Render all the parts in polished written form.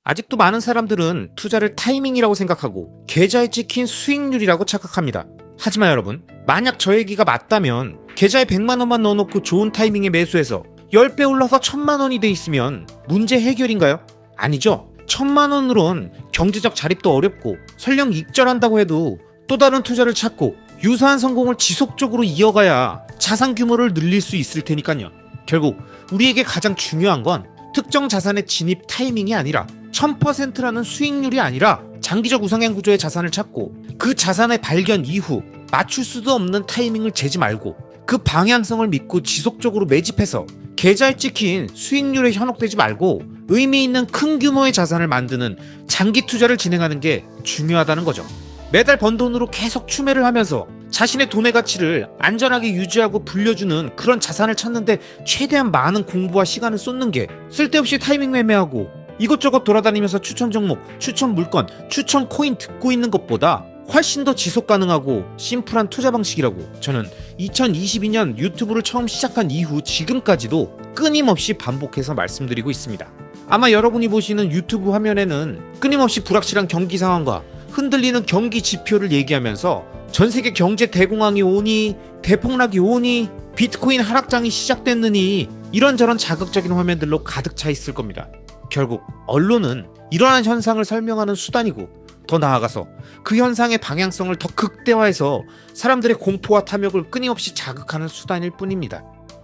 아직도 많은 사람들은 투자를 타이밍이라고 생각하고 계좌에 찍힌 수익률이라고 착각합니다. 하지만 여러분, 만약 저 얘기가 맞다면 계좌에 100만 원만 넣어놓고 좋은 타이밍에 매수해서 10배 올라서 1000만 원이 돼 있으면 문제 해결인가요? 아니죠. 1000만 원으론 경제적 자립도 어렵고 설령 익절한다고 해도 또 다른 투자를 찾고 유사한 성공을 지속적으로 이어가야 자산 규모를 늘릴 수 있을 테니까요. 결국 우리에게 가장 중요한 건 특정 자산의 진입 타이밍이 아니라 1000%라는 수익률이 아니라 장기적 우상향 구조의 자산을 찾고 그 자산의 발견 이후 맞출 수도 없는 타이밍을 재지 말고 그 방향성을 믿고 지속적으로 매집해서 계좌에 찍힌 수익률에 현혹되지 말고 의미 있는 큰 규모의 자산을 만드는 장기 투자를 진행하는 게 중요하다는 거죠. 매달 번 돈으로 계속 추매를 하면서 자신의 돈의 가치를 안전하게 유지하고 불려주는 그런 자산을 찾는데 최대한 많은 공부와 시간을 쏟는 게 쓸데없이 타이밍 매매하고 이것저것 돌아다니면서 추천 종목, 추천 물건, 추천 코인 듣고 있는 것보다 훨씬 더 지속 가능하고 심플한 투자 방식이라고 저는 2022년 유튜브를 처음 시작한 이후 지금까지도 끊임없이 반복해서 말씀드리고 있습니다. 아마 여러분이 보시는 유튜브 화면에는 끊임없이 불확실한 경기 상황과 흔들리는 경기 지표를 얘기하면서 전세계 경제 대공황이 오니, 대폭락이 오니, 비트코인 하락장이 시작됐느니 이런저런 자극적인 화면들로 가득 차 있을 겁니다. 결국 언론은 이러한 현상을 설명하는 수단이고 더 나아가서 그 현상의 방향성을 더 극대화해서 사람들의 공포와 탐욕을 끊임없이 자극하는 수단일 뿐입니다.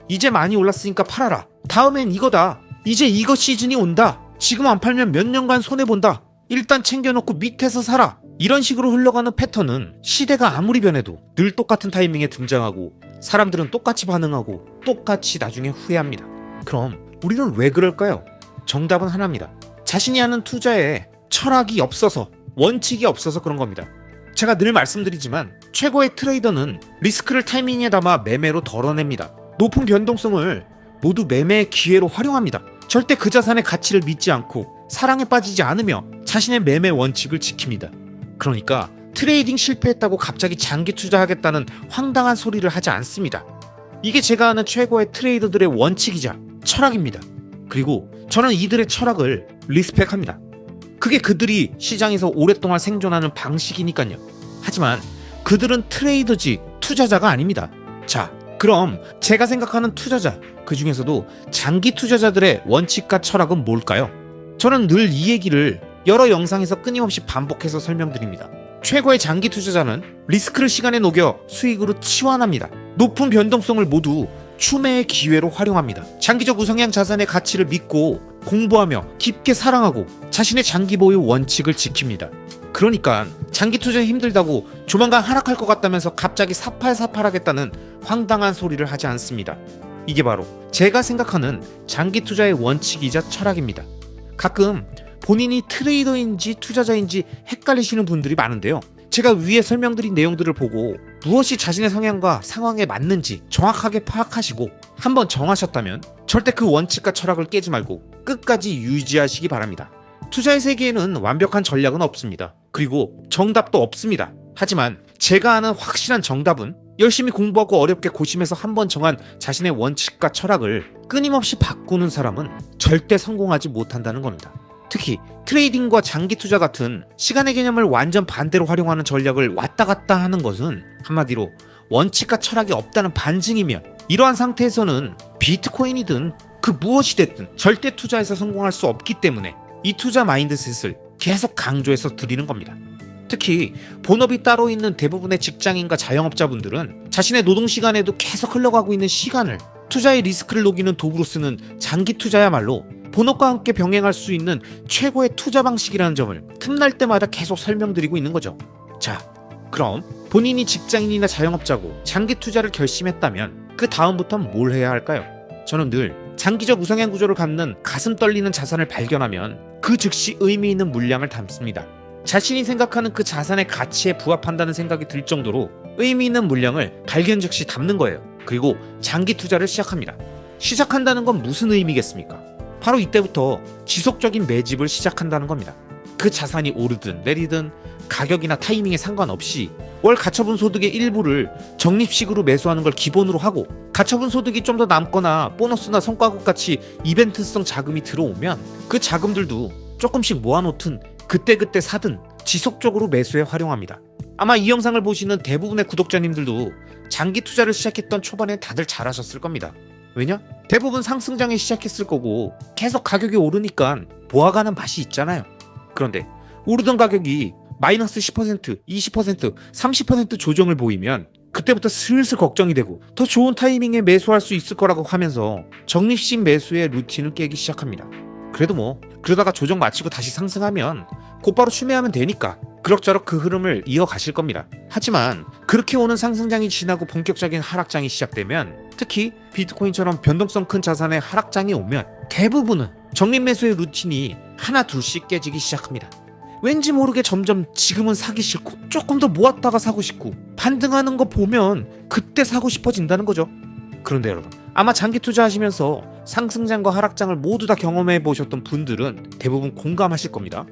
이제 많이 올랐으니까 팔아라. 다음엔 이거다. 이제 이거 시즌이 온다. 지금 안 팔면 몇 년간 손해본다. 일단 챙겨놓고 밑에서 사라. 이런 식으로 흘러가는 패턴은 시대가 아무리 변해도 늘 똑같은 타이밍에 등장하고 사람들은 똑같이 반응하고 똑같이 나중에 후회합니다. 그럼 우리는 왜 그럴까요? 정답은 하나입니다. 자신이 하는 투자에 철학이 없어서, 원칙이 없어서 그런 겁니다. 제가 늘 말씀드리지만 최고의 트레이더는 리스크를 타이밍에 담아 매매로 덜어냅니다. 높은 변동성을 모두 매매의 기회로 활용합니다. 절대 그 자산의 가치를 믿지 않고 사랑에 빠지지 않으며 자신의 매매 원칙을 지킵니다. 그러니까 트레이딩 실패했다고 갑자기 장기 투자하겠다는 황당한 소리를 하지 않습니다. 이게 제가 아는 최고의 트레이더들의 원칙이자 철학입니다. 그리고 저는 이들의 철학을 리스펙합니다. 그게 그들이 시장에서 오랫동안 생존하는 방식이니까요. 하지만 그들은 트레이더지 투자자가 아닙니다. 자, 그럼 제가 생각하는 투자자, 그 중에서도 장기 투자자들의 원칙과 철학은 뭘까요? 저는 늘 이 얘기를 여러 영상에서 끊임없이 반복해서 설명드립니다. 최고의 장기 투자자는 리스크를 시간에 녹여 수익으로 치환합니다. 높은 변동성을 모두 추매의 기회로 활용합니다. 장기적 우상향 자산의 가치를 믿고 공부하며 깊게 사랑하고 자신의 장기 보유 원칙을 지킵니다. 그러니까 장기 투자 힘들다고 조만간 하락할 것 같다면서 갑자기 사팔사팔하겠다는 황당한 소리를 하지 않습니다. 이게 바로 제가 생각하는 장기 투자의 원칙이자 철학입니다. 가끔 본인이 트레이더인지 투자자인지 헷갈리시는 분들이 많은데요. 제가 위에 설명드린 내용들을 보고 무엇이 자신의 성향과 상황에 맞는지 정확하게 파악하시고 한번 정하셨다면 절대 그 원칙과 철학을 깨지 말고 끝까지 유지하시기 바랍니다. 투자의 세계에는 완벽한 전략은 없습니다. 그리고 정답도 없습니다. 하지만 제가 아는 확실한 정답은 열심히 공부하고 어렵게 고심해서 한번 정한 자신의 원칙과 철학을 끊임없이 바꾸는 사람은 절대 성공하지 못한다는 겁니다. 특히 트레이딩과 장기 투자 같은 시간의 개념을 완전 반대로 활용하는 전략을 왔다 갔다 하는 것은 한마디로 원칙과 철학이 없다는 반증이면 이러한 상태에서는 비트코인이든 그 무엇이 됐든 절대 투자에서 성공할 수 없기 때문에 이 투자 마인드셋을 계속 강조해서 드리는 겁니다. 특히 본업이 따로 있는 대부분의 직장인과 자영업자분들은 자신의 노동시간에도 계속 흘러가고 있는 시간을 투자의 리스크를 녹이는 도구로 쓰는 장기 투자야말로 본업과 함께 병행할 수 있는 최고의 투자 방식이라는 점을 틈날 때마다 계속 설명드리고 있는 거죠. 자, 그럼 본인이 직장인이나 자영업자고 장기 투자를 결심했다면 그 다음부터는 뭘 해야 할까요? 저는 늘 장기적 우상향 구조를 갖는 가슴 떨리는 자산을 발견하면 그 즉시 의미 있는 물량을 담습니다. 자신이 생각하는 그 자산의 가치에 부합한다는 생각이 들 정도로 의미 있는 물량을 발견 즉시 담는 거예요. 그리고 장기 투자를 시작합니다. 시작한다는 건 무슨 의미겠습니까? 바로 이때부터 지속적인 매집을 시작한다는 겁니다. 그 자산이 오르든 내리든 가격이나 타이밍에 상관없이 월 가처분 소득의 일부를 적립식으로 매수하는 걸 기본으로 하고 가처분 소득이 좀 더 남거나 보너스나 성과급 같이 이벤트성 자금이 들어오면 그 자금들도 조금씩 모아놓든 그때그때 사든 지속적으로 매수에 활용합니다. 아마 이 영상을 보시는 대부분의 구독자님들도 장기 투자를 시작했던 초반에 다들 잘하셨을 겁니다. 왜냐? 대부분 상승장에 시작했을 거고 계속 가격이 오르니까 모아가는 맛이 있잖아요. 그런데 오르던 가격이 마이너스 10%, 20%, 30% 조정을 보이면 그때부터 슬슬 걱정이 되고 더 좋은 타이밍에 매수할 수 있을 거라고 하면서 적립식 매수의 루틴을 깨기 시작합니다. 그래도 뭐 그러다가 조정 마치고 다시 상승하면 곧바로 추매하면 되니까 그럭저럭 그 흐름을 이어가실 겁니다. 하지만 그렇게 오는 상승장이 지나고 본격적인 하락장이 시작되면, 특히 비트코인처럼 변동성 큰 자산의 하락장이 오면 대부분은 적립 매수의 루틴이 하나 둘씩 깨지기 시작합니다. 왠지 모르게 점점 지금은 사기 싫고 조금 더 모았다가 사고 싶고 반등하는 거 보면 그때 사고 싶어진다는 거죠. 그런데 여러분, 아마 장기 투자하시면서 상승장과 하락장을 모두 다 경험해 보셨던 분들은 대부분 공감하실 겁니다.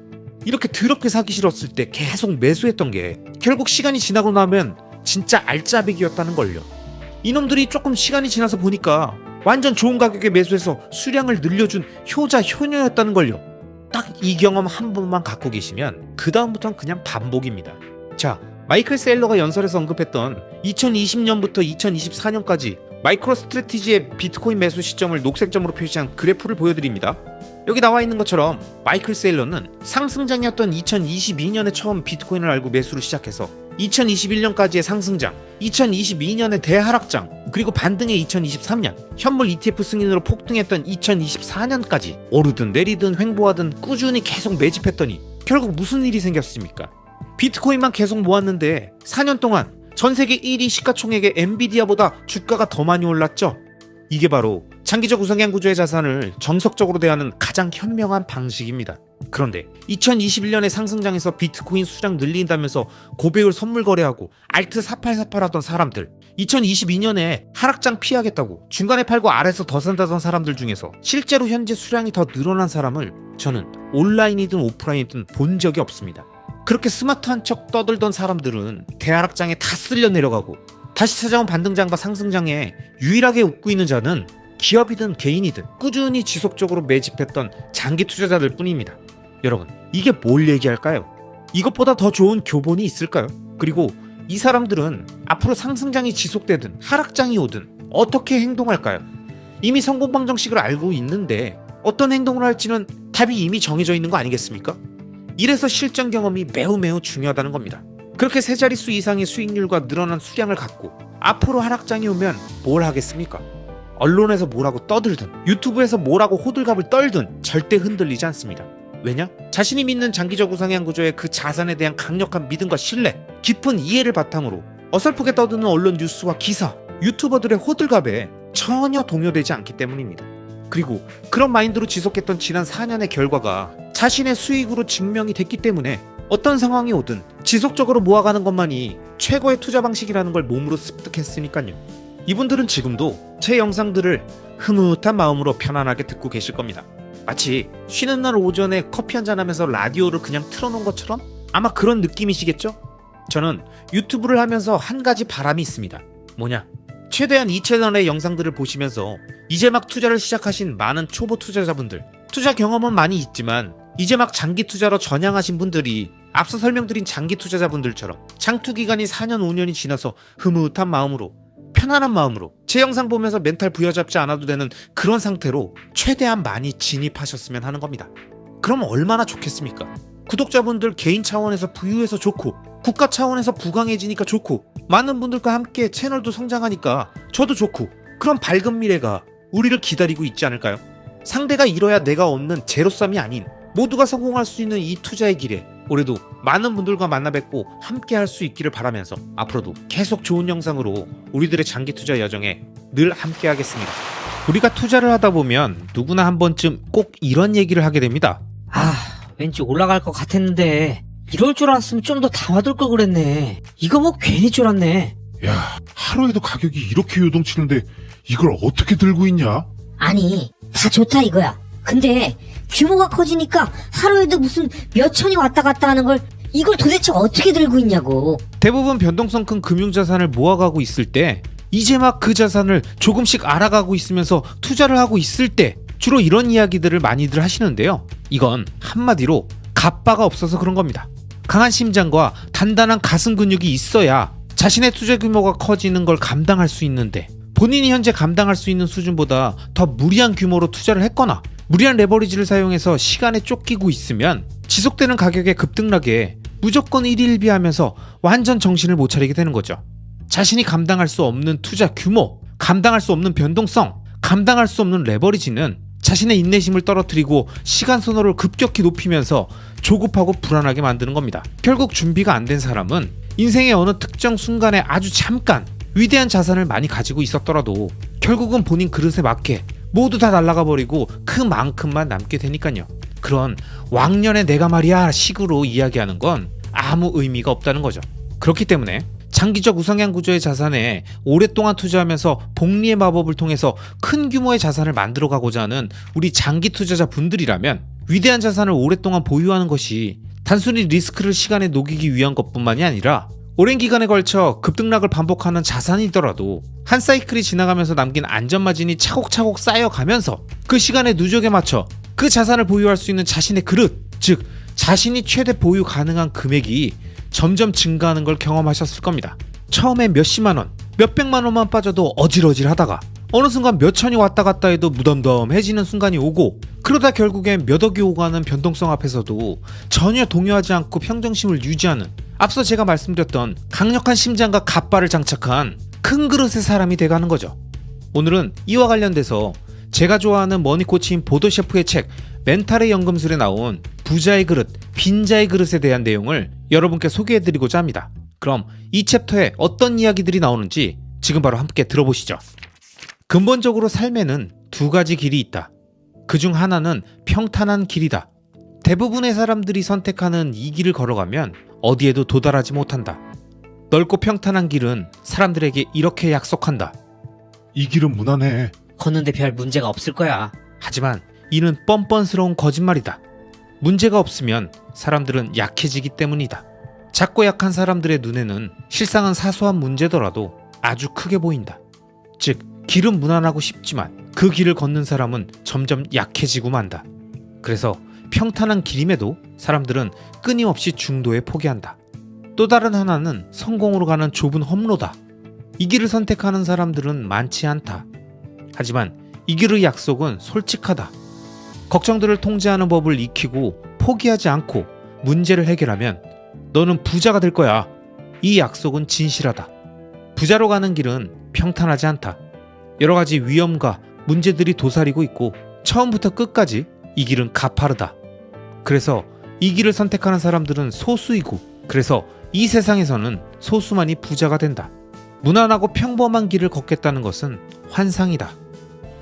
이렇게 더럽게 사기 싫었을 때 계속 매수했던 게 결국 시간이 지나고 나면 진짜 알짜배기였다는 걸요. 이놈들이 조금 시간이 지나서 보니까 완전 좋은 가격에 매수해서 수량을 늘려준 효자 효녀였다는 걸요. 딱 이 경험 한 번만 갖고 계시면 그 다음부터는 그냥 반복입니다. 자, 마이클 세일러가 연설에서 언급했던 2020년부터 2024년까지 마이크로 스트래티지의 비트코인 매수 시점을 녹색점으로 표시한 그래프를 보여드립니다. 여기 나와 있는 것처럼 마이클 세일러는 상승장이었던 2022년에 처음 비트코인을 알고 매수를 시작해서 2021년까지의 상승장, 2022년의 대하락장, 그리고 반등의 2023년, 현물 ETF 승인으로 폭등했던 2024년까지 오르든 내리든 횡보하든 꾸준히 계속 매집했더니 결국 무슨 일이 생겼습니까? 비트코인만 계속 모았는데 4년 동안 전 세계 1위 시가총액의 엔비디아보다 주가가 더 많이 올랐죠? 이게 바로 장기적 우상향 구조의 자산을 정석적으로 대하는 가장 현명한 방식입니다. 그런데 2021년의 상승장에서 비트코인 수량 늘린다면서 고배율 선물 거래하고 알트 4848 하던 사람들, 2022년에 하락장 피하겠다고 중간에 팔고 아래서 더 산다던 사람들 중에서 실제로 현재 수량이 더 늘어난 사람을 저는 온라인이든 오프라인이든 본 적이 없습니다. 그렇게 스마트한 척 떠들던 사람들은 대하락장에 다 쓸려 내려가고 다시 찾아온 반등장과 상승장에 유일하게 웃고 있는 자는 기업이든 개인이든 꾸준히 지속적으로 매집했던 장기 투자자들 뿐입니다. 여러분, 이게 뭘 얘기할까요? 이것보다 더 좋은 교본이 있을까요? 그리고 이 사람들은 앞으로 상승장이 지속되든 하락장이 오든 어떻게 행동할까요? 이미 성공 방정식을 알고 있는데 어떤 행동을 할지는 답이 이미 정해져 있는 거 아니겠습니까? 이래서 실전 경험이 매우 중요하다는 겁니다. 그렇게 세 자릿수 이상의 수익률과 늘어난 수량을 갖고 앞으로 하락장이 오면 뭘 하겠습니까? 언론에서 뭐라고 떠들든 유튜브에서 뭐라고 호들갑을 떨든 절대 흔들리지 않습니다. 왜냐? 자신이 믿는 장기적 우상향 구조의 그 자산에 대한 강력한 믿음과 신뢰, 깊은 이해를 바탕으로 어설프게 떠드는 언론 뉴스와 기사, 유튜버들의 호들갑에 전혀 동요되지 않기 때문입니다. 그리고 그런 마인드로 지속했던 지난 4년의 결과가 자신의 수익으로 증명이 됐기 때문에 어떤 상황이 오든 지속적으로 모아가는 것만이 최고의 투자 방식이라는 걸 몸으로 습득했으니까요. 이분들은 지금도 제 영상들을 흐뭇한 마음으로 편안하게 듣고 계실 겁니다. 마치 쉬는 날 오전에 커피 한잔 하면서 라디오를 그냥 틀어놓은 것처럼 아마 그런 느낌이시겠죠? 저는 유튜브를 하면서 한 가지 바람이 있습니다. 뭐냐? 최대한 이 채널의 영상들을 보시면서 이제 막 투자를 시작하신 많은 초보 투자자분들, 투자 경험은 많이 있지만 이제 막 장기 투자로 전향하신 분들이 앞서 설명드린 장기 투자자분들처럼 장투 기간이 4년 5년이 지나서 흐뭇한 마음으로, 편안한 마음으로 제 영상 보면서 멘탈 부여잡지 않아도 되는 그런 상태로 최대한 많이 진입하셨으면 하는 겁니다. 그럼 얼마나 좋겠습니까? 구독자분들 개인 차원에서 부유해서 좋고, 국가 차원에서 부강해지니까 좋고, 많은 분들과 함께 채널도 성장하니까 저도 좋고, 그런 밝은 미래가 우리를 기다리고 있지 않을까요? 상대가 잃어야 내가 얻는 제로섬이 아닌 모두가 성공할 수 있는 이 투자의 길에 올해도 많은 분들과 만나 뵙고 함께 할 수 있기를 바라면서 앞으로도 계속 좋은 영상으로 우리들의 장기 투자 여정에 늘 함께 하겠습니다. 우리가 투자를 하다 보면 누구나 한 번쯤 꼭 이런 얘기를 하게 됩니다. 왠지 올라갈 것 같았는데 이럴 줄 알았으면 좀 더 담아둘 걸 그랬네. 이거 뭐 괜히 쫄았네. 야, 하루에도 가격이 이렇게 요동치는데 이걸 어떻게 들고 있냐? 아니, 다 좋다 이거야. 근데 규모가 커지니까 하루에도 무슨 몇 천이 왔다 갔다 하는 걸 이걸 도대체 어떻게 들고 있냐고. 대부분 변동성 큰 금융자산을 모아가고 있을 때, 이제 막 그 자산을 조금씩 알아가고 있으면서 투자를 하고 있을 때 주로 이런 이야기들을 많이들 하시는데요. 이건 한마디로 갑바가 없어서 그런 겁니다. 강한 심장과 단단한 가슴 근육이 있어야 자신의 투자 규모가 커지는 걸 감당할 수 있는데, 본인이 현재 감당할 수 있는 수준보다 더 무리한 규모로 투자를 했거나 무리한 레버리지를 사용해서 시간에 쫓기고 있으면 지속되는 가격의 급등락에 무조건 일일비하면서 완전 정신을 못 차리게 되는 거죠. 자신이 감당할 수 없는 투자 규모, 감당할 수 없는 변동성, 감당할 수 없는 레버리지는 자신의 인내심을 떨어뜨리고 시간 선호를 급격히 높이면서 조급하고 불안하게 만드는 겁니다. 결국 준비가 안 된 사람은 인생의 어느 특정 순간에 아주 잠깐 위대한 자산을 많이 가지고 있었더라도 결국은 본인 그릇에 맞게 모두 다 날아가 버리고 그만큼만 남게 되니까요. 그런 왕년의 내가 말이야 식으로 이야기하는 건 아무 의미가 없다는 거죠. 그렇기 때문에 장기적 우상향 구조의 자산에 오랫동안 투자하면서 복리의 마법을 통해서 큰 규모의 자산을 만들어가고자 하는 우리 장기 투자자 분들이라면, 위대한 자산을 오랫동안 보유하는 것이 단순히 리스크를 시간에 녹이기 위한 것뿐만이 아니라 오랜 기간에 걸쳐 급등락을 반복하는 자산이더라도 한 사이클이 지나가면서 남긴 안전마진이 차곡차곡 쌓여가면서 그 시간의 누적에 맞춰 그 자산을 보유할 수 있는 자신의 그릇, 즉 자신이 최대 보유 가능한 금액이 점점 증가하는 걸 경험하셨을 겁니다. 처음에 몇십만 원, 몇백만 원만 빠져도 어질어질하다가 어느 순간 몇천이 왔다 갔다 해도 무덤덤해지는 순간이 오고, 그러다 결국엔 몇 억이 오가는 변동성 앞에서도 전혀 동요하지 않고 평정심을 유지하는, 앞서 제가 말씀드렸던 강력한 심장과 갑바를 장착한 큰 그릇의 사람이 돼가는 거죠. 오늘은 이와 관련돼서 제가 좋아하는 머니코치인 보도 셰프의 책 멘탈의 연금술에 나온 부자의 그릇, 빈자의 그릇에 대한 내용을 여러분께 소개해드리고자 합니다. 그럼 이 챕터에 어떤 이야기들이 나오는지 지금 바로 함께 들어보시죠. 근본적으로 삶에는 두 가지 길이 있다. 그중 하나는 평탄한 길이다. 대부분의 사람들이 선택하는 이 길을 걸어가면 어디에도 도달하지 못한다. 넓고 평탄한 길은 사람들에게 이렇게 약속한다. 이 길은 무난해. 걷는데 별 문제가 없을 거야. 하지만 이는 뻔뻔스러운 거짓말이다. 문제가 없으면 사람들은 약해지기 때문이다. 작고 약한 사람들의 눈에는 실상은 사소한 문제더라도 아주 크게 보인다. 즉, 길은 무난하고 쉽지만 그 길을 걷는 사람은 점점 약해지고 만다. 그래서 평탄한 길임에도 사람들은 끊임없이 중도에 포기한다. 또 다른 하나는 성공으로 가는 좁은 험로다. 이 길을 선택하는 사람들은 많지 않다. 하지만 이 길의 약속은 솔직하다. 걱정들을 통제하는 법을 익히고 포기하지 않고 문제를 해결하면 너는 부자가 될 거야. 이 약속은 진실하다. 부자로 가는 길은 평탄하지 않다. 여러 가지 위험과 문제들이 도사리고 있고 처음부터 끝까지 이 길은 가파르다. 그래서 이 길을 선택하는 사람들은 소수이고, 그래서 이 세상에서는 소수만이 부자가 된다. 무난하고 평범한 길을 걷겠다는 것은 환상이다.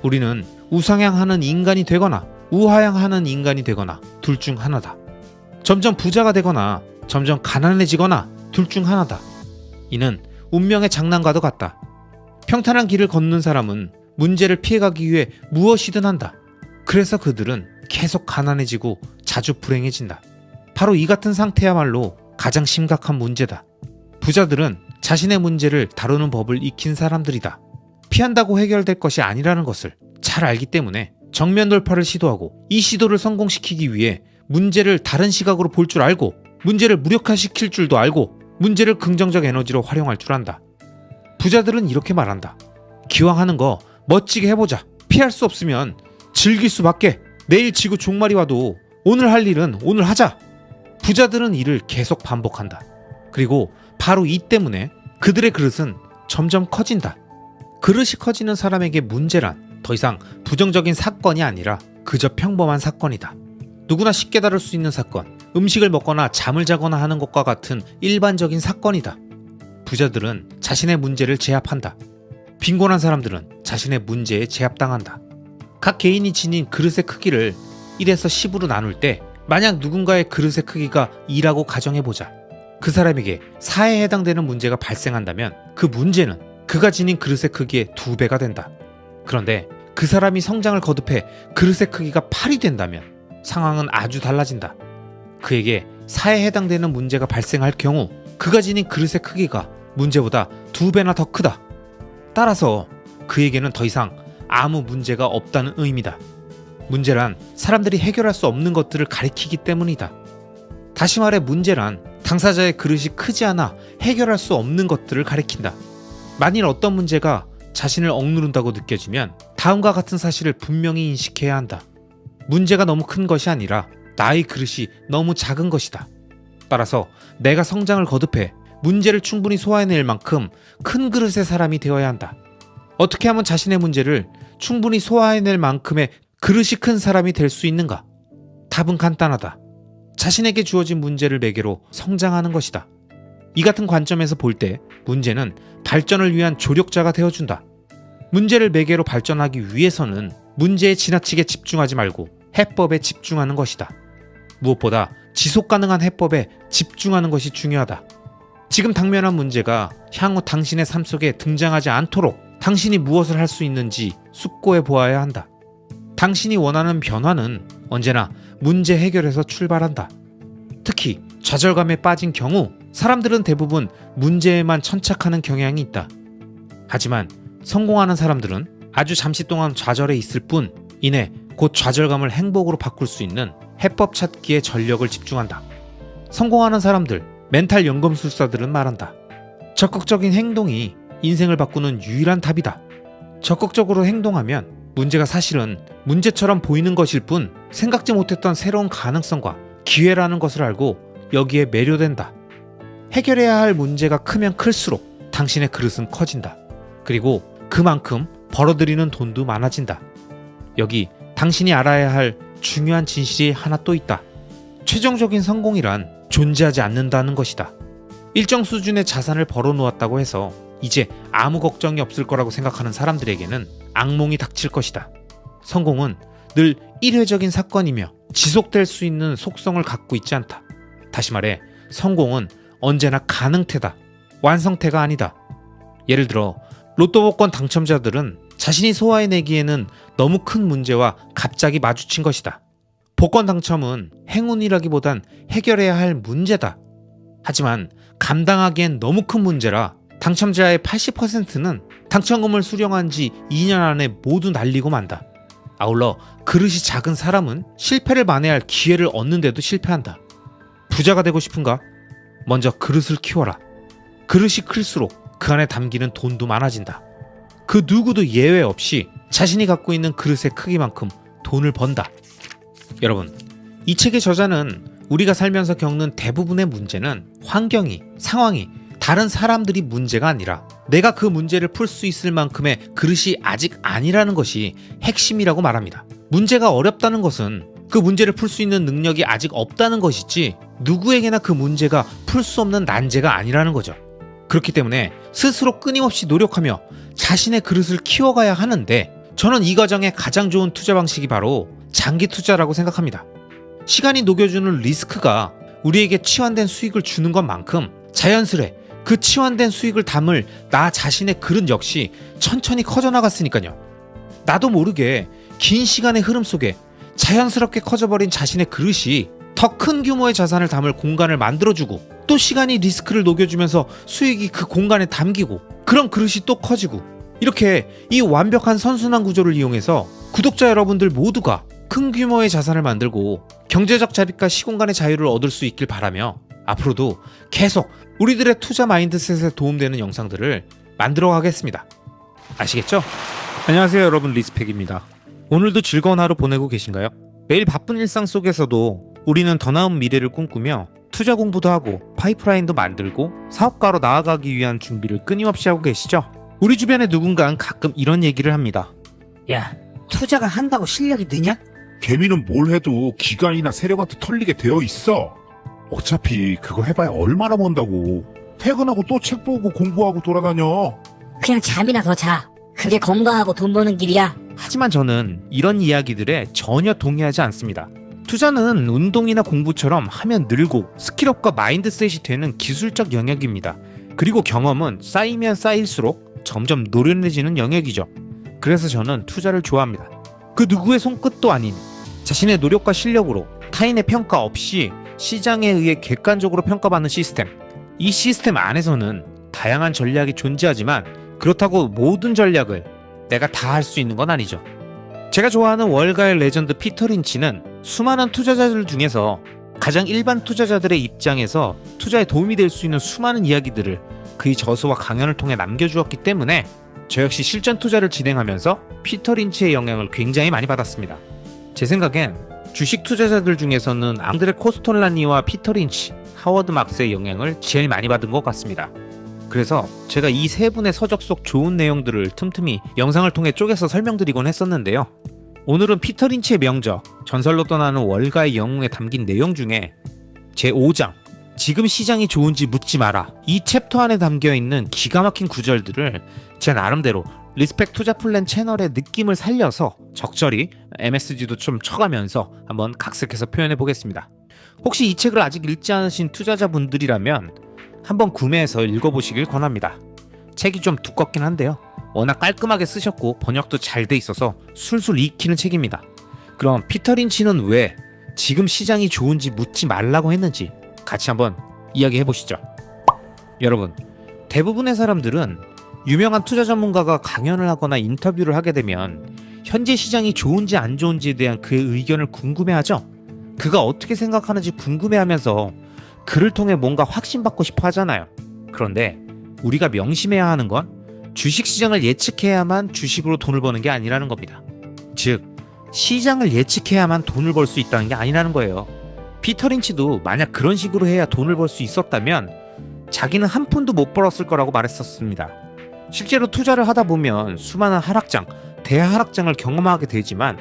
우리는 우상향하는 인간이 되거나 우하향하는 인간이 되거나 둘 중 하나다. 점점 부자가 되거나 점점 가난해지거나 둘 중 하나다. 이는 운명의 장난과도 같다. 평탄한 길을 걷는 사람은 문제를 피해가기 위해 무엇이든 한다. 그래서 그들은 계속 가난해지고 자주 불행해진다. 바로 이 같은 상태야말로 가장 심각한 문제다. 부자들은 자신의 문제를 다루는 법을 익힌 사람들이다. 피한다고 해결될 것이 아니라는 것을 잘 알기 때문에 정면 돌파를 시도하고, 이 시도를 성공시키기 위해 문제를 다른 시각으로 볼 줄 알고, 문제를 무력화시킬 줄도 알고, 문제를 긍정적 에너지로 활용할 줄 안다. 부자들은 이렇게 말한다. 기왕 하는 거 멋지게 해보자. 피할 수 없으면 즐길 수밖에. 내일 지구 종말이 와도 오늘 할 일은 오늘 하자. 부자들은 이를 계속 반복한다. 그리고 바로 이 때문에 그들의 그릇은 점점 커진다. 그릇이 커지는 사람에게 문제란 더 이상 부정적인 사건이 아니라 그저 평범한 사건이다. 누구나 쉽게 다룰 수 있는 사건, 음식을 먹거나 잠을 자거나 하는 것과 같은 일반적인 사건이다. 부자들은 자신의 문제를 제압한다. 빈곤한 사람들은 자신의 문제에 제압당한다. 각 개인이 지닌 그릇의 크기를 1에서 10으로 나눌 때, 만약 누군가의 그릇의 크기가 2라고 가정해보자. 그 사람에게 4에 해당되는 문제가 발생한다면 그 문제는 그가 지닌 그릇의 크기의 2배가 된다. 그런데 그 사람이 성장을 거듭해 그릇의 크기가 8이 된다면 상황은 아주 달라진다. 그에게 4에 해당되는 문제가 발생할 경우 그가 지닌 그릇의 크기가 문제보다 2배나 더 크다. 따라서 그에게는 더 이상 아무 문제가 없다는 의미다. 문제란 사람들이 해결할 수 없는 것들을 가리키기 때문이다. 다시 말해 문제란 당사자의 그릇이 크지 않아 해결할 수 없는 것들을 가리킨다. 만일 어떤 문제가 자신을 억누른다고 느껴지면 다음과 같은 사실을 분명히 인식해야 한다. 문제가 너무 큰 것이 아니라 나의 그릇이 너무 작은 것이다. 따라서 내가 성장을 거듭해 문제를 충분히 소화해낼 만큼 큰 그릇의 사람이 되어야 한다. 어떻게 하면 자신의 문제를 충분히 소화해낼 만큼의 그릇이 큰 사람이 될 수 있는가? 답은 간단하다. 자신에게 주어진 문제를 매개로 성장하는 것이다. 이 같은 관점에서 볼 때 문제는 발전을 위한 조력자가 되어준다. 문제를 매개로 발전하기 위해서는 문제에 지나치게 집중하지 말고 해법에 집중하는 것이다. 무엇보다 지속 가능한 해법에 집중하는 것이 중요하다. 지금 당면한 문제가 향후 당신의 삶 속에 등장하지 않도록 당신이 무엇을 할 수 있는지 숙고해 보아야 한다. 당신이 원하는 변화는 언제나 문제 해결에서 출발한다. 특히 좌절감에 빠진 경우 사람들은 대부분 문제에만 천착하는 경향이 있다. 하지만 성공하는 사람들은 아주 잠시 동안 좌절해 있을 뿐 이내 곧 좌절감을 행복으로 바꿀 수 있는 해법 찾기에 전력을 집중한다. 성공하는 사람들, 멘탈 연금술사들은 말한다. 적극적인 행동이 인생을 바꾸는 유일한 답이다. 적극적으로 행동하면 문제가 사실은 문제처럼 보이는 것일 뿐 생각지 못했던 새로운 가능성과 기회라는 것을 알고 여기에 매료된다. 해결해야 할 문제가 크면 클수록 당신의 그릇은 커진다. 그리고 그만큼 벌어들이는 돈도 많아진다. 여기 당신이 알아야 할 중요한 진실이 하나 또 있다. 최종적인 성공이란 존재하지 않는다는 것이다. 일정 수준의 자산을 벌어놓았다고 해서 이제 아무 걱정이 없을 거라고 생각하는 사람들에게는 악몽이 닥칠 것이다. 성공은 늘 일회적인 사건이며 지속될 수 있는 속성을 갖고 있지 않다. 다시 말해 성공은 언제나 가능태다. 완성태가 아니다. 예를 들어 로또 복권 당첨자들은 자신이 소화해내기에는 너무 큰 문제와 갑자기 마주친 것이다. 복권 당첨은 행운이라기보단 해결해야 할 문제다. 하지만 감당하기엔 너무 큰 문제라 당첨자의 80%는 당첨금을 수령한 지 2년 안에 모두 날리고 만다. 아울러 그릇이 작은 사람은 실패를 만회할 기회를 얻는데도 실패한다. 부자가 되고 싶은가? 먼저 그릇을 키워라. 그릇이 클수록 그 안에 담기는 돈도 많아진다. 그 누구도 예외 없이 자신이 갖고 있는 그릇의 크기만큼 돈을 번다. 여러분, 이 책의 저자는 우리가 살면서 겪는 대부분의 문제는 환경이, 상황이, 다른 사람들이 문제가 아니라 내가 그 문제를 풀 수 있을 만큼의 그릇이 아직 아니라는 것이 핵심이라고 말합니다. 문제가 어렵다는 것은 그 문제를 풀 수 있는 능력이 아직 없다는 것이지 누구에게나 그 문제가 풀 수 없는 난제가 아니라는 거죠. 그렇기 때문에 스스로 끊임없이 노력하며 자신의 그릇을 키워가야 하는데 저는 이 과정의 가장 좋은 투자 방식이 바로 장기 투자라고 생각합니다. 시간이 녹여주는 리스크가 우리에게 치환된 수익을 주는 것만큼 자연스레 그 치환된 수익을 담을 나 자신의 그릇 역시 천천히 커져나갔으니까요. 나도 모르게 긴 시간의 흐름 속에 자연스럽게 커져버린 자신의 그릇이 더 큰 규모의 자산을 담을 공간을 만들어주고 또 시간이 리스크를 녹여주면서 수익이 그 공간에 담기고 그런 그릇이 또 커지고 이렇게 이 완벽한 선순환 구조를 이용해서 구독자 여러분들 모두가 큰 규모의 자산을 만들고 경제적 자립과 시공간의 자유를 얻을 수 있길 바라며 앞으로도 계속 우리들의 투자 마인드셋에 도움되는 영상들을 만들어 가겠습니다. 아시겠죠? 안녕하세요 여러분, 리스펙입니다. 오늘도 즐거운 하루 보내고 계신가요? 매일 바쁜 일상 속에서도 우리는 더 나은 미래를 꿈꾸며 투자 공부도 하고 파이프라인도 만들고 사업가로 나아가기 위한 준비를 끊임없이 하고 계시죠? 우리 주변에 누군가는 가끔 이런 얘기를 합니다. 야, 투자가 한다고 실력이 느냐? 개미는 뭘 해도 기관이나 세력한테 털리게 되어 있어. 어차피 그거 해봐야 얼마나 번다고. 퇴근하고 또 책 보고 공부하고 돌아다녀. 그냥 잠이나 더 자. 그게 건강하고 돈 버는 길이야. 하지만 저는 이런 이야기들에 전혀 동의하지 않습니다. 투자는 운동이나 공부처럼 하면 늘고 스킬업과 마인드셋이 되는 기술적 영역입니다. 그리고 경험은 쌓이면 쌓일수록 점점 노련해지는 영역이죠. 그래서 저는 투자를 좋아합니다. 그 누구의 손끝도 아닌 자신의 노력과 실력으로 타인의 평가 없이 시장에 의해 객관적으로 평가받는 시스템. 이 시스템 안에서는 다양한 전략이 존재하지만 그렇다고 모든 전략을 내가 다 할 수 있는 건 아니죠. 제가 좋아하는 월가의 레전드 피터 린치는 수많은 투자자들 중에서 가장 일반 투자자들의 입장에서 투자에 도움이 될 수 있는 수많은 이야기들을 그의 저서와 강연을 통해 남겨주었기 때문에 저 역시 실전 투자를 진행하면서 피터 린치의 영향을 굉장히 많이 받았습니다. 제 생각엔 주식 투자자들 중에서는 앙드레 코스톨라니와 피터 린치, 하워드 막스의 영향을 제일 많이 받은 것 같습니다. 그래서 제가 이 세 분의 서적 속 좋은 내용들을 틈틈이 영상을 통해 쪼개서 설명드리곤 했었는데요. 오늘은 피터 린치의 명작, 전설로 떠나는 월가의 영웅에 담긴 내용 중에 제5장, 지금 시장이 좋은지 묻지 마라, 이 챕터 안에 담겨있는 기가 막힌 구절들을 제 나름대로 리스펙 투자 플랜 채널의 느낌을 살려서 적절히 MSG도 좀 쳐가면서 한번 각색해서 표현해 보겠습니다. 혹시 이 책을 아직 읽지 않으신 투자자분들이라면 한번 구매해서 읽어보시길 권합니다. 책이 좀 두껍긴 한데요. 워낙 깔끔하게 쓰셨고 번역도 잘 돼 있어서 술술 익히는 책입니다. 그럼 피터 린치는 왜 지금 시장이 좋은지 묻지 말라고 했는지 같이 한번 이야기해 보시죠. 여러분, 대부분의 사람들은 유명한 투자 전문가가 강연을 하거나 인터뷰를 하게 되면 현재 시장이 좋은지 안 좋은지에 대한 그의 의견을 궁금해하죠. 그가 어떻게 생각하는지 궁금해하면서 그를 통해 뭔가 확신받고 싶어 하잖아요. 그런데 우리가 명심해야 하는 건 주식시장을 예측해야만 주식으로 돈을 버는 게 아니라는 겁니다. 즉, 시장을 예측해야만 돈을 벌 수 있다는 게 아니라는 거예요. 피터 린치도 만약 그런 식으로 해야 돈을 벌 수 있었다면 자기는 한 푼도 못 벌었을 거라고 말했었습니다. 실제로 투자를 하다 보면 수많은 하락장, 대하락장을 경험하게 되지만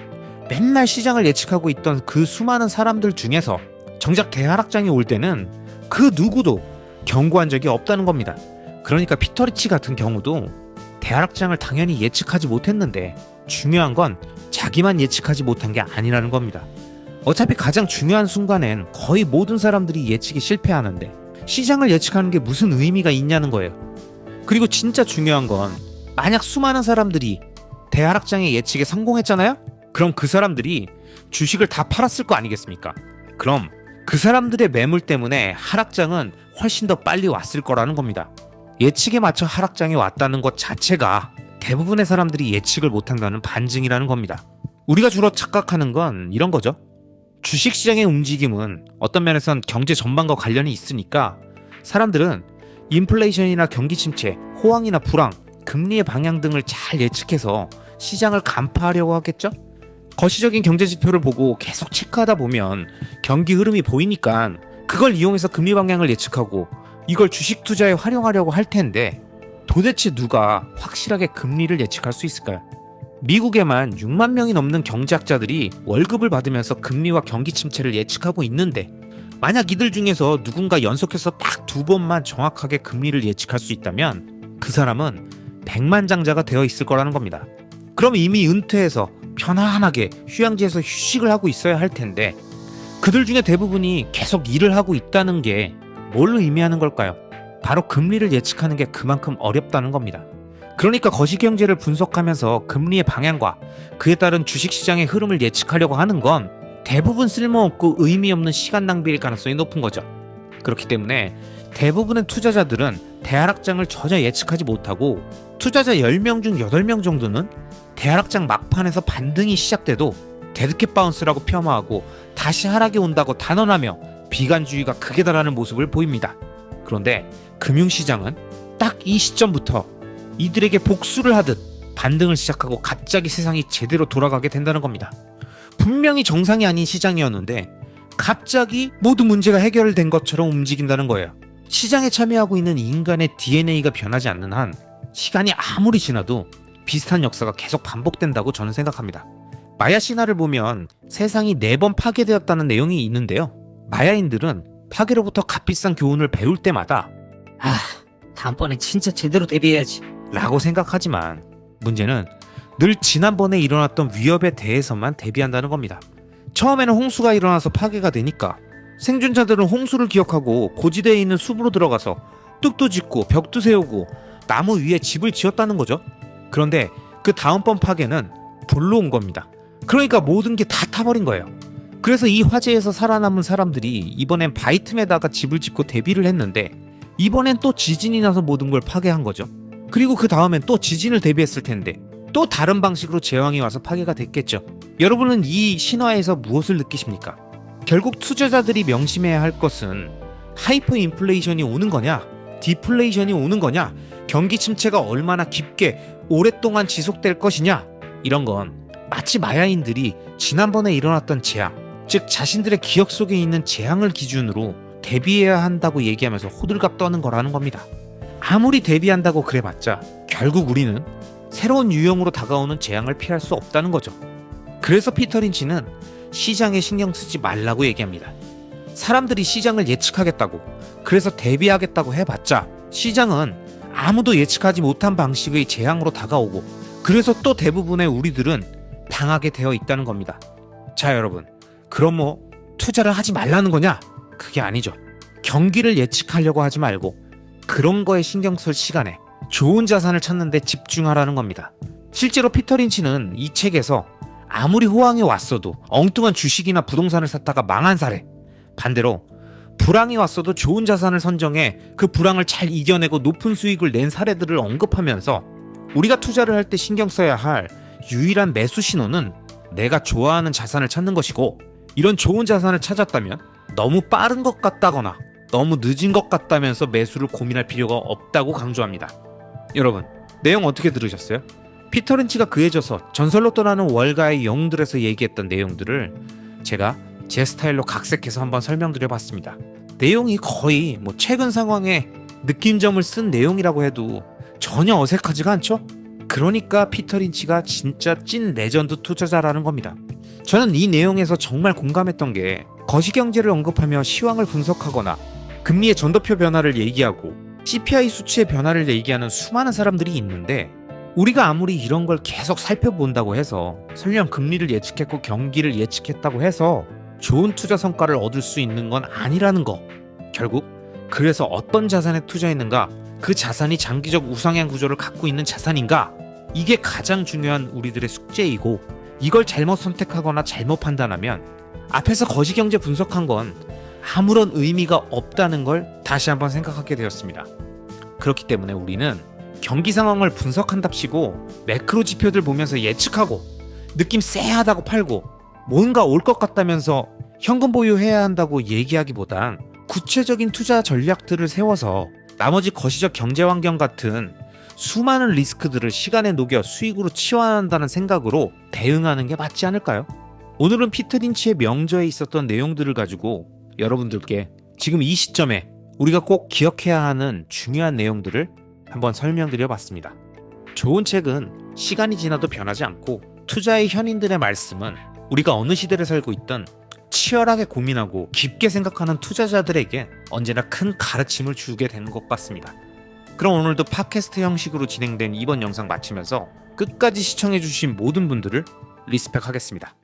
맨날 시장을 예측하고 있던 그 수많은 사람들 중에서 정작 대하락장이 올 때는 그 누구도 경고한 적이 없다는 겁니다. 그러니까 피터 린치 같은 경우도 대하락장을 당연히 예측하지 못했는데 중요한 건 자기만 예측하지 못한 게 아니라는 겁니다. 어차피 가장 중요한 순간엔 거의 모든 사람들이 예측에 실패하는데 시장을 예측하는 게 무슨 의미가 있냐는 거예요. 그리고 진짜 중요한 건 만약 수많은 사람들이 대하락장의 예측에 성공했잖아요? 그럼 그 사람들이 주식을 다 팔았을 거 아니겠습니까? 그럼 그 사람들의 매물 때문에 하락장은 훨씬 더 빨리 왔을 거라는 겁니다. 예측에 맞춰 하락장이 왔다는 것 자체가 대부분의 사람들이 예측을 못한다는 반증이라는 겁니다. 우리가 주로 착각하는 건 이런 거죠. 주식시장의 움직임은 어떤 면에선 경제 전반과 관련이 있으니까 사람들은 인플레이션이나 경기 침체, 호황이나 불황, 금리의 방향 등을 잘 예측해서 시장을 간파하려고 하겠죠? 거시적인 경제 지표를 보고 계속 체크하다 보면 경기 흐름이 보이니까 그걸 이용해서 금리 방향을 예측하고 이걸 주식 투자에 활용하려고 할 텐데 도대체 누가 확실하게 금리를 예측할 수 있을까요? 미국에만 6만 명이 넘는 경제학자들이 월급을 받으면서 금리와 경기 침체를 예측하고 있는데 만약 이들 중에서 누군가 연속해서 딱 2번만 정확하게 금리를 예측할 수 있다면 그 사람은 백만장자가 되어 있을 거라는 겁니다. 그럼 이미 은퇴해서 편안하게 휴양지에서 휴식을 하고 있어야 할 텐데 그들 중에 대부분이 계속 일을 하고 있다는 게 뭘 의미하는 걸까요? 바로 금리를 예측하는 게 그만큼 어렵다는 겁니다. 그러니까 거시경제를 분석하면서 금리의 방향과 그에 따른 주식시장의 흐름을 예측하려고 하는 건 대부분 쓸모없고 의미 없는 시간 낭비일 가능성이 높은 거죠. 그렇기 때문에 대부분의 투자자들은 대하락장을 전혀 예측하지 못하고 투자자 10명 중 8명 정도는 대하락장 막판에서 반등이 시작돼도 데드캣 바운스라고 폄하하고 다시 하락이 온다고 단언하며 비관주의가 극에 달하는 모습을 보입니다. 그런데 금융시장은 딱 이 시점부터 이들에게 복수를 하듯 반등을 시작하고 갑자기 세상이 제대로 돌아가게 된다는 겁니다. 분명히 정상이 아닌 시장이었는데 갑자기 모든 문제가 해결된 것처럼 움직인다는 거예요. 시장에 참여하고 있는 인간의 DNA가 변하지 않는 한 시간이 아무리 지나도 비슷한 역사가 계속 반복된다고 저는 생각합니다. 마야 신화를 보면 세상이 4번 파괴되었다는 내용이 있는데요. 마야인들은 파괴로부터 값비싼 교훈을 배울 때마다 다음번에 진짜 제대로 대비해야지. 라고 생각하지만 문제는 늘 지난번에 일어났던 위협에 대해서만 대비한다는 겁니다. 처음에는 홍수가 일어나서 파괴가 되니까 생존자들은 홍수를 기억하고 고지대에 있는 숲으로 들어가서 뚝도 짓고 벽도 세우고 나무 위에 집을 지었다는 거죠. 그런데 그 다음번 파괴는 불로 온 겁니다. 그러니까 모든 게 다 타버린 거예요. 그래서 이 화재에서 살아남은 사람들이 이번엔 바위 틈에다가 집을 짓고 대비를 했는데 이번엔 또 지진이 나서 모든 걸 파괴한 거죠. 그리고 그 다음엔 또 지진을 대비했을 텐데 또 다른 방식으로 제왕이 와서 파괴가 됐겠죠. 여러분은 이 신화에서 무엇을 느끼십니까? 결국 투자자들이 명심해야 할 것은 하이퍼 인플레이션이 오는 거냐, 디플레이션이 오는 거냐, 경기 침체가 얼마나 깊게 오랫동안 지속될 것이냐, 이런 건 마치 마야인들이 지난번에 일어났던 재앙, 즉 자신들의 기억 속에 있는 재앙을 기준으로 대비해야 한다고 얘기하면서 호들갑 떠는 거라는 겁니다. 아무리 대비한다고 그래봤자 결국 우리는 새로운 유형으로 다가오는 재앙을 피할 수 없다는 거죠. 그래서 피터 린치는 시장에 신경 쓰지 말라고 얘기합니다. 사람들이 시장을 예측하겠다고, 그래서 대비하겠다고 해봤자 시장은 아무도 예측하지 못한 방식의 재앙으로 다가오고, 그래서 또 대부분의 우리들은 당하게 되어 있다는 겁니다. 자 여러분, 그럼 뭐 투자를 하지 말라는 거냐? 그게 아니죠. 경기를 예측하려고 하지 말고 그런 거에 신경 쓸 시간에 좋은 자산을 찾는 데 집중하라는 겁니다. 실제로 피터 린치는 이 책에서 아무리 호황이 왔어도 엉뚱한 주식이나 부동산을 샀다가 망한 사례, 반대로 불황이 왔어도 좋은 자산을 선정해 그 불황을 잘 이겨내고 높은 수익을 낸 사례들을 언급하면서 우리가 투자를 할 때 신경 써야 할 유일한 매수 신호는 내가 좋아하는 자산을 찾는 것이고, 이런 좋은 자산을 찾았다면 너무 빠른 것 같다거나 너무 늦은 것 같다면서 매수를 고민할 필요가 없다고 강조합니다. 여러분, 내용 어떻게 들으셨어요? 피터 린치가 그해져서 전설로 떠나는 월가의 영웅들에서 얘기했던 내용들을 제가 제 스타일로 각색해서 한번 설명드려봤습니다. 내용이 거의 뭐 최근 상황에 느낀점을 쓴 내용이라고 해도 전혀 어색하지가 않죠? 그러니까 피터 린치가 진짜 찐 레전드 투자자라는 겁니다. 저는 이 내용에서 정말 공감했던 게, 거시경제를 언급하며 시황을 분석하거나 금리의 전도표 변화를 얘기하고 CPI 수치의 변화를 얘기하는 수많은 사람들이 있는데, 우리가 아무리 이런 걸 계속 살펴본다고 해서, 설령 금리를 예측했고 경기를 예측했다고 해서 좋은 투자 성과를 얻을 수 있는 건 아니라는 거. 결국 그래서 어떤 자산에 투자했는가, 그 자산이 장기적 우상향 구조를 갖고 있는 자산인가, 이게 가장 중요한 우리들의 숙제이고, 이걸 잘못 선택하거나 잘못 판단하면 앞에서 거시경제 분석한 건 아무런 의미가 없다는 걸 다시 한번 생각하게 되었습니다. 그렇기 때문에 우리는 경기 상황을 분석한답시고 매크로 지표들 보면서 예측하고 느낌 쎄하다고 팔고 뭔가 올 것 같다면서 현금 보유해야 한다고 얘기하기보단 구체적인 투자 전략들을 세워서 나머지 거시적 경제 환경 같은 수많은 리스크들을 시간에 녹여 수익으로 치환한다는 생각으로 대응하는 게 맞지 않을까요? 오늘은 피터 린치의 명저에 있었던 내용들을 가지고 여러분들께 지금 이 시점에 우리가 꼭 기억해야 하는 중요한 내용들을 한번 설명드려 봤습니다. 좋은 책은 시간이 지나도 변하지 않고, 투자의 현인들의 말씀은 우리가 어느 시대를 살고 있든 치열하게 고민하고 깊게 생각하는 투자자들에게 언제나 큰 가르침을 주게 되는 것 같습니다. 그럼 오늘도 팟캐스트 형식으로 진행된 이번 영상 마치면서 끝까지 시청해주신 모든 분들을 리스펙하겠습니다.